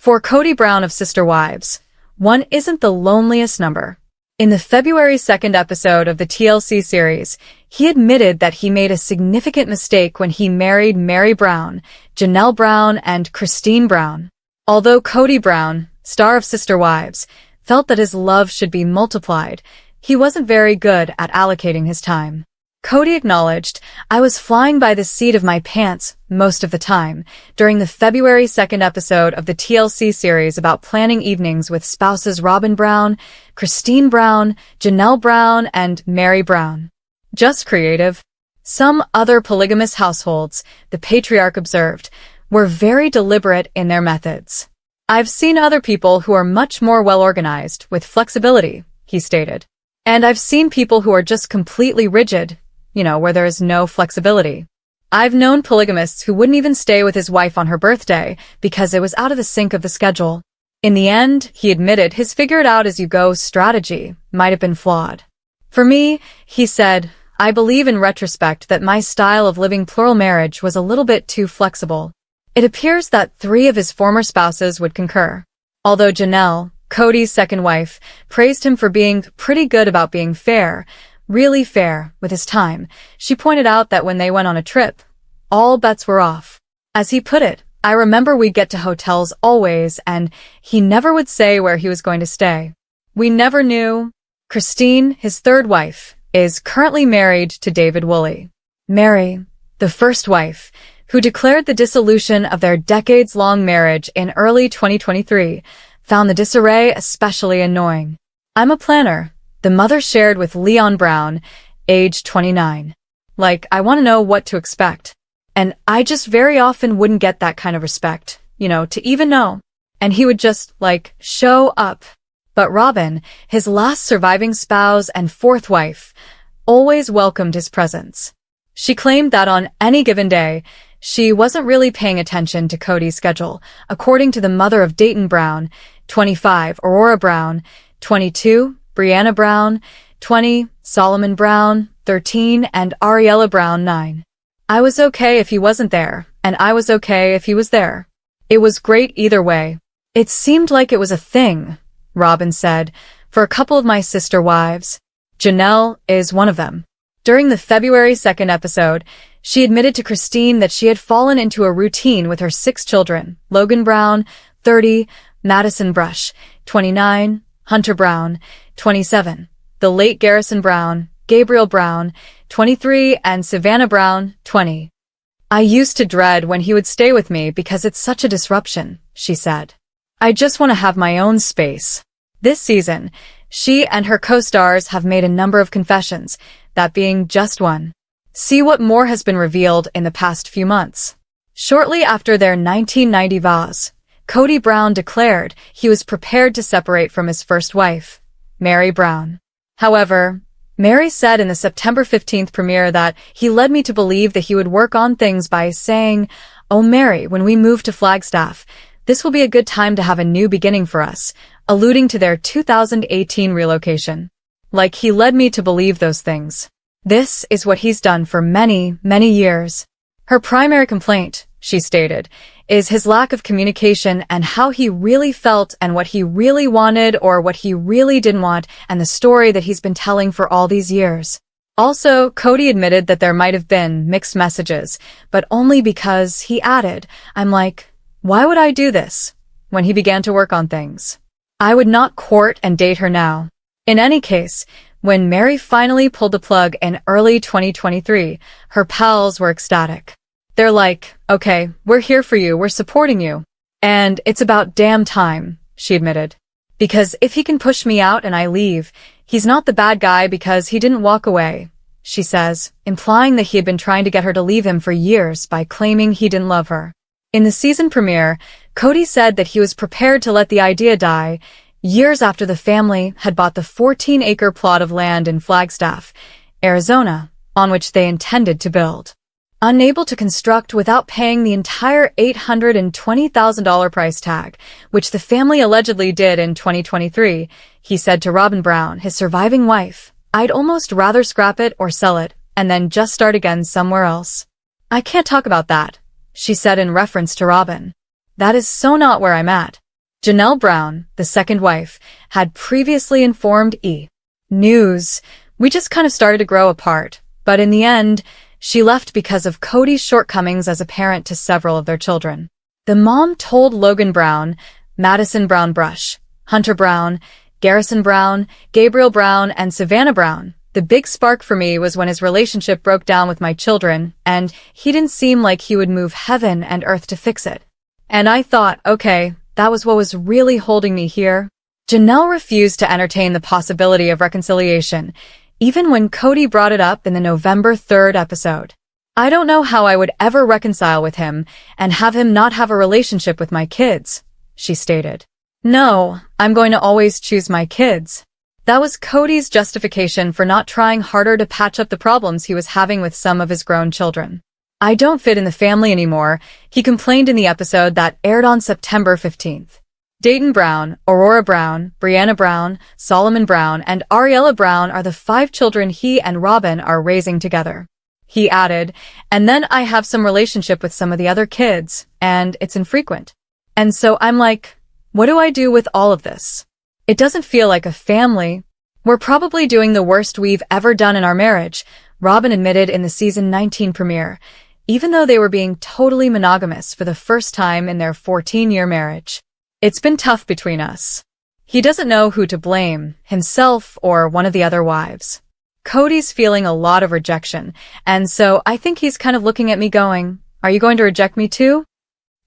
For Kody Brown of Sister Wives, one isn't the loneliest number. In the February 2nd episode of the TLC series, he admitted that he made a significant mistake when he married Meri Brown, Janelle Brown, and Christine Brown. Although Kody Brown, star of Sister Wives, felt that his love should be multiplied, he wasn't very good at allocating his time. Kody acknowledged, "I was flying by the seat of my pants most of the time," during the February 2nd episode of the TLC series about planning evenings with spouses Robyn Brown, Christine Brown, Janelle Brown, and Meri Brown. Just creative. Some other polygamous households, the patriarch observed, were very deliberate in their methods. "I've seen other people who are much more well-organized, with flexibility," he stated. "And I've seen people who are just completely rigid, where there is no flexibility. I've known polygamists who wouldn't even stay with his wife on her birthday because it was out of the sync of the schedule." In the end, he admitted his figure-it-out-as-you-go strategy might have been flawed. "For me," he said, "I believe in retrospect that my style of living plural marriage was a little bit too flexible." It appears that 3 of his former spouses would concur. Although Janelle, Kody's second wife, praised him for being pretty good about being fair, really fair, with his time, she pointed out that when they went on a trip, all bets were off. As he put it, "I remember we'd get to hotels always, and he never would say where he was going to stay. We never knew." Christine, his third wife, is currently married to David Woolley. Meri, the first wife, who declared the dissolution of their decades-long marriage in early 2023, found the disarray especially annoying. "I'm a planner," the mother shared with Leon Brown, age 29. "I want to know what to expect. And I just very often wouldn't get that kind of respect, to even know. And he would just, show up." But Robyn, his last surviving spouse and fourth wife, always welcomed his presence. She claimed that on any given day, she wasn't really paying attention to Kody's schedule, according to the mother of Dayton Brown, 25, Aurora Brown, 22, Brianna Brown, 20, Solomon Brown, 13, and Ariella Brown, 9. "I was okay if he wasn't there, and I was okay if he was there. It was great either way. It seemed like it was a thing," Robyn said, "for a couple of my sister wives. Janelle is one of them." During the February 2nd episode, she admitted to Christine that she had fallen into a routine with her 6 children, Logan Brown, 30, Madison Brush, 29, Hunter Brown, 27, the late Garrison Brown, Gabriel Brown, 23, and Savannah Brown, 20. "I used to dread when he would stay with me because it's such a disruption," she said. "I just want to have my own space." This season, she and her co-stars have made a number of confessions, that being just one. See what more has been revealed in the past few months. Shortly after their 1990 vows, Kody Brown declared he was prepared to separate from his first wife, Meri Brown. However, Meri said in the September 15th premiere that he led me to believe that he would work on things by saying, "Oh Meri, when we move to Flagstaff, this will be a good time to have a new beginning for us," alluding to their 2018 relocation. He led me to believe those things. This is what he's done for many, many years. Her primary complaint, she stated, is his lack of communication and how he really felt and what he really wanted or what he really didn't want and the story that he's been telling for all these years. Also, Kody admitted that there might have been mixed messages, but only because, he added, "I'm like, why would I do this?" when he began to work on things. "I would not court and date her now." In any case, when Meri finally pulled the plug in early 2023, her pals were ecstatic. They're like, "Okay, we're here for you, we're supporting you. And it's about damn time," she admitted. "Because if he can push me out and I leave, he's not the bad guy because he didn't walk away," she says, implying that he had been trying to get her to leave him for years by claiming he didn't love her. In the season premiere, Kody said that he was prepared to let the idea die, years after the family had bought the 14-acre plot of land in Flagstaff, Arizona, on which they intended to build. Unable to construct without paying the entire $820,000 price tag, which the family allegedly did in 2023, he said to Robyn Brown, his surviving wife, "I'd almost rather scrap it or sell it, and then just start again somewhere else." "I can't talk about that," she said in reference to Robyn. "That is so not where I'm at." Janelle Brown, the second wife, had previously informed E! News, "We just kind of started to grow apart, but in the end, she left because of Kody's shortcomings as a parent to several of their children." The mom told Logan Brown, Madison Brown Brush, Hunter Brown, Garrison Brown, Gabriel Brown, and Savannah Brown, "The big spark for me was when his relationship broke down with my children, and he didn't seem like he would move heaven and earth to fix it. And I thought, okay, that was what was really holding me here." Janelle refused to entertain the possibility of reconciliation, even when Kody brought it up in the November 3rd episode. "I don't know how I would ever reconcile with him and have him not have a relationship with my kids," she stated. "No, I'm going to always choose my kids." That was Kody's justification for not trying harder to patch up the problems he was having with some of his grown children. "I don't fit in the family anymore," he complained in the episode that aired on September 15th. Dayton Brown, Aurora Brown, Brianna Brown, Solomon Brown, and Ariella Brown are the 5 children he and Robyn are raising together. He added, "And then I have some relationship with some of the other kids, and it's infrequent. And so I'm like, what do I do with all of this? It doesn't feel like a family. We're probably doing the worst we've ever done in our marriage," Robyn admitted in the season 19 premiere, even though they were being totally monogamous for the first time in their 14-year marriage. "It's been tough between us." He doesn't know who to blame, himself or one of the other wives. "Kody's feeling a lot of rejection, and so I think he's kind of looking at me going, are you going to reject me too?"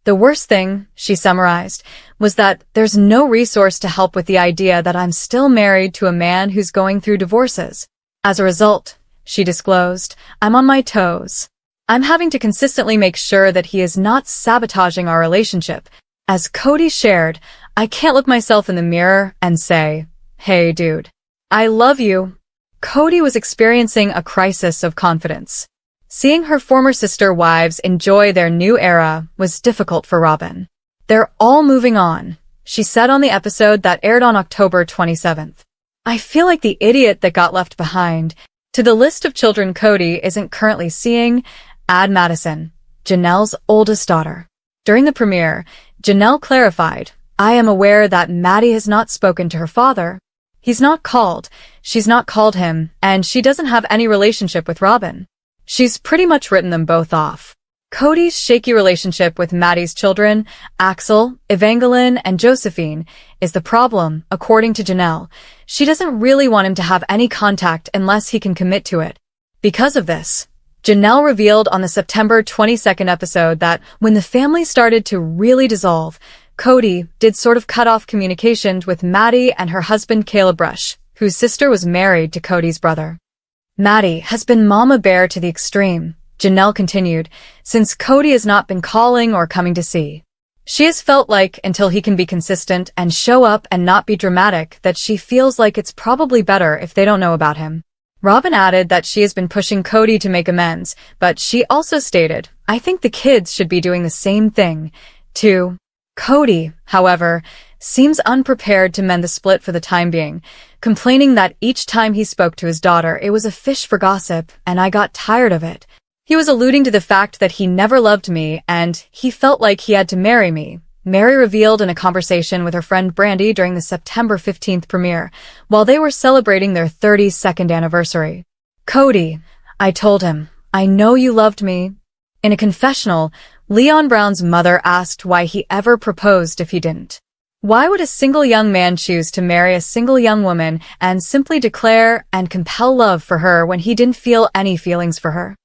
"The worst thing," she summarized, "was that there's no resource to help with the idea that I'm still married to a man who's going through divorces. As a result," she disclosed, "I'm on my toes. I'm having to consistently make sure that he is not sabotaging our relationship." As Kody shared, "I can't look myself in the mirror and say, hey dude, I love you." Kody was experiencing a crisis of confidence. Seeing her former sister wives enjoy their new era was difficult for Robyn. "They're all moving on," she said on the episode that aired on October 27th. "I feel like the idiot that got left behind." To the list of children Kody isn't currently seeing, add Madison, Janelle's oldest daughter. During the premiere, Janelle clarified, "I am aware that Maddie has not spoken to her father. He's not called, she's not called him, and she doesn't have any relationship with Robyn. She's pretty much written them both off." Kody's shaky relationship with Maddie's children, Axel, Evangeline, and Josephine, is the problem, according to Janelle. She doesn't really want him to have any contact unless he can commit to it. Because of this, Janelle revealed on the September 22nd episode that when the family started to really dissolve, Kody did sort of cut off communications with Maddie and her husband Caleb Brush, whose sister was married to Kody's brother. "Maddie has been mama bear to the extreme," Janelle continued, "since Kody has not been calling or coming to see. She has felt like, until he can be consistent and show up and not be dramatic, that she feels like it's probably better if they don't know about him." Robyn added that she has been pushing Kody to make amends, but she also stated, "I think the kids should be doing the same thing, too." Kody, however, seems unprepared to mend the split for the time being, complaining that each time he spoke to his daughter it was a fish for gossip, and "I got tired of it. He was alluding to the fact that he never loved me and he felt like he had to marry me," Mary revealed in a conversation with her friend Brandy during the September 15th premiere, while they were celebrating their 32nd anniversary. "Kody, I told him, I know you loved me." In a confessional, Leon Brown's mother asked why he ever proposed if he didn't. Why would a single young man choose to marry a single young woman and simply declare and compel love for her when he didn't feel any feelings for her?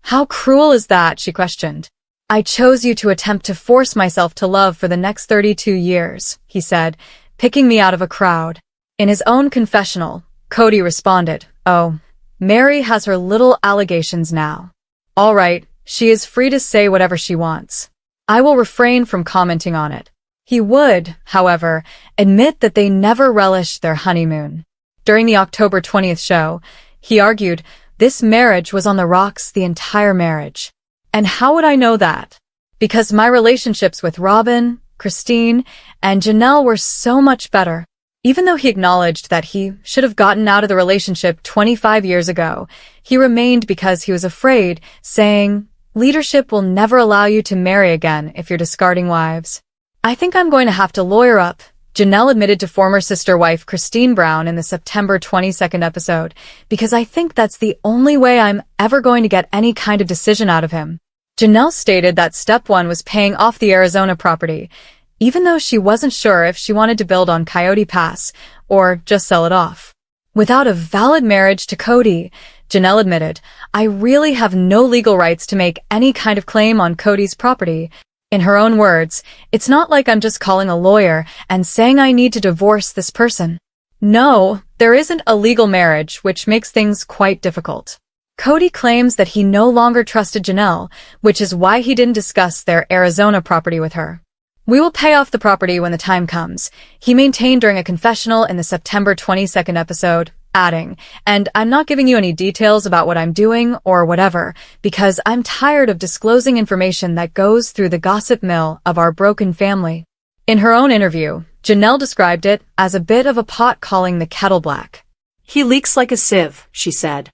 "How cruel is that?" she questioned. "I chose you to attempt to force myself to love for the next 32 years, he said, picking me out of a crowd. In his own confessional, Kody responded, "Oh, Mary has her little allegations now. All right, she is free to say whatever she wants. I will refrain from commenting on it." He would, however, admit that they never relished their honeymoon. During the October 20th show, he argued, "This marriage was on the rocks the entire marriage. And how would I know that? Because my relationships with Robyn, Christine, and Janelle were so much better." Even though he acknowledged that he should have gotten out of the relationship 25 years ago, he remained because he was afraid, saying, "Leadership will never allow you to marry again if you're discarding wives. I think I'm going to have to lawyer up, Janelle admitted to former sister-wife Christine Brown in the September 22nd episode, because I think that's the only way I'm ever going to get any kind of decision out of him. Janelle stated that step one was paying off the Arizona property, even though she wasn't sure if she wanted to build on Coyote Pass or just sell it off. Without a valid marriage to Kody, Janelle admitted, I really have no legal rights to make any kind of claim on Kody's property. In her own words, it's not like I'm just calling a lawyer and saying I need to divorce this person. No, there isn't a legal marriage, which makes things quite difficult. Kody claims that he no longer trusted Janelle, which is why he didn't discuss their Arizona property with her. We will pay off the property when the time comes, he maintained during a confessional in the September 22nd episode, adding, and I'm not giving you any details about what I'm doing or whatever, because I'm tired of disclosing information that goes through the gossip mill of our broken family. In her own interview, Janelle described it as a bit of a pot calling the kettle black. He leaks like a sieve, she said.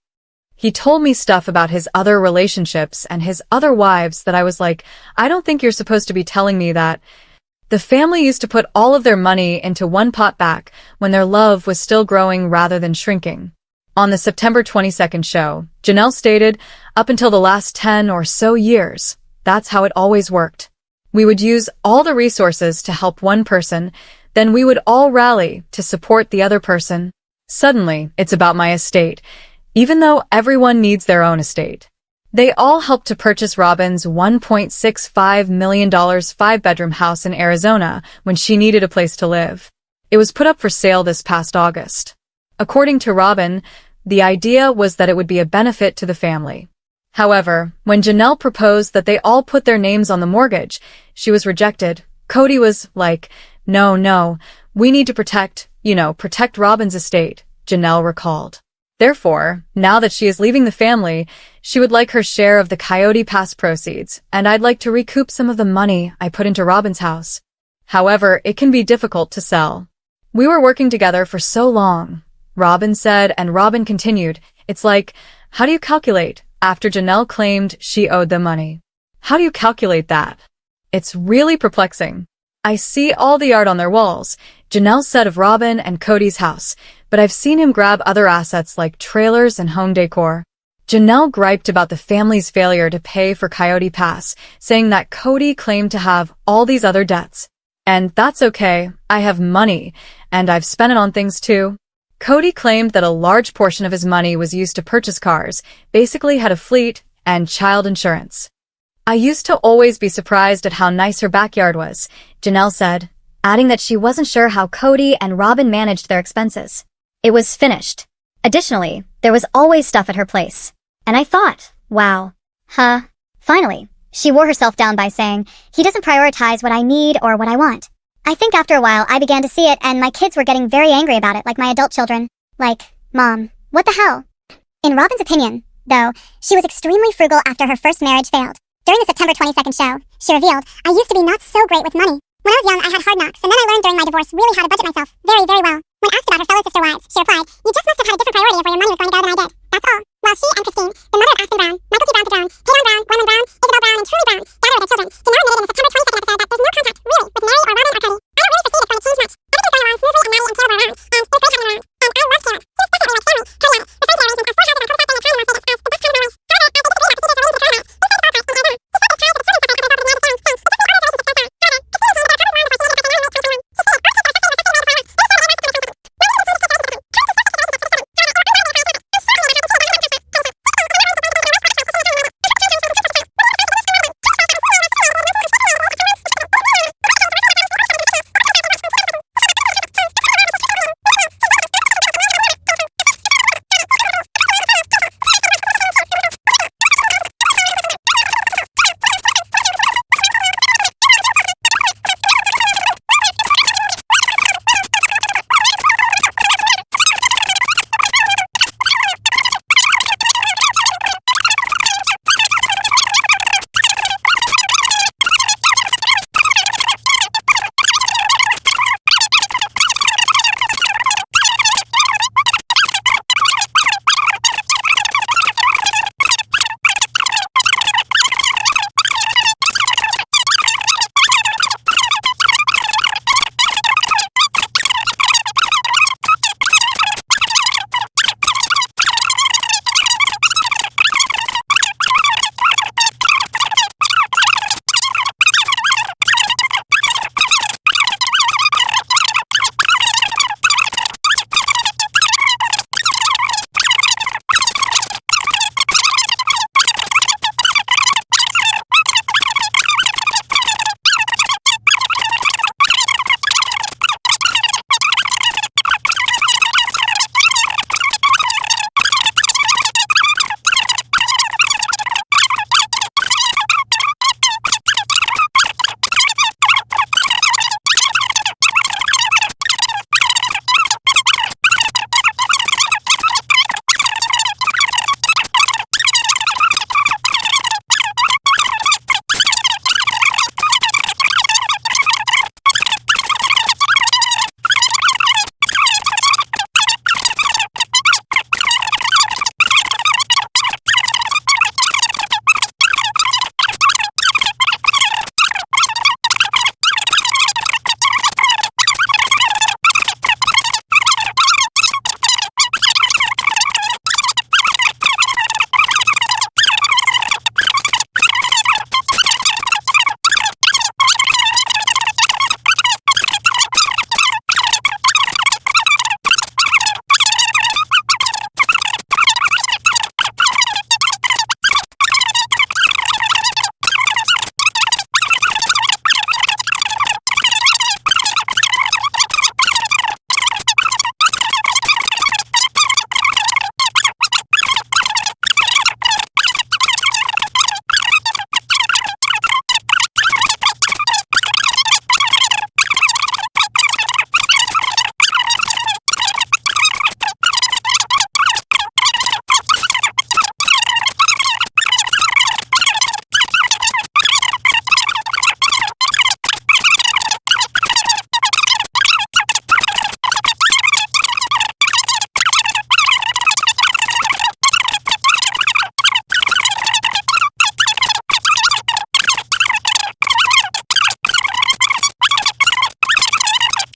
He told me stuff about his other relationships and his other wives that I was like, I don't think you're supposed to be telling me that. The family used to put all of their money into one pot back when their love was still growing rather than shrinking. On the September 22nd show, Janelle stated, up until the last 10 or so years, that's how it always worked. We would use all the resources to help one person, then we would all rally to support the other person. Suddenly, it's about my estate, even though everyone needs their own estate. They all helped to purchase Robyn's $1.65 million 5-bedroom house in Arizona when she needed a place to live. It was put up for sale this past August. According to Robyn, the idea was that it would be a benefit to the family. However, when Janelle proposed that they all put their names on the mortgage, she was rejected. Kody was like, no, we need to protect Robyn's estate, Janelle recalled. Therefore, now that she is leaving the family, she would like her share of the Coyote Pass proceeds, and I'd like to recoup some of the money I put into Robyn's house. However, it can be difficult to sell. We were working together for so long, Robyn said, and Robyn continued, it's like, how do you calculate? After Janelle claimed she owed them money. How do you calculate that? It's really perplexing. I see all the art on their walls, Janelle said of Robyn and Kody's house, but I've seen him grab other assets like trailers and home decor. Janelle griped about the family's failure to pay for Coyote Pass, saying that Kody claimed to have all these other debts. And that's okay, I have money, and I've spent it on things too. Kody claimed that a large portion of his money was used to purchase cars, basically had a fleet, and child insurance. I used to always be surprised at how nice her backyard was, Janelle said, adding that she wasn't sure how Kody and Robyn managed their expenses. It was finished. Additionally, there was always stuff at her place. And I thought, wow. Finally, she wore herself down by saying, he doesn't prioritize what I need or what I want. I think after a while I began to see it and my kids were getting very angry about it, like my adult children. Like, Mom, what the hell? In Robyn's opinion, though, she was extremely frugal after her first marriage failed. During the September 22nd show, she revealed, I used to be not so great with money. When I was young, I had hard knocks, and then I learned during my divorce really how to budget myself very, very well. When asked about her fellow sister wives, she replied, you just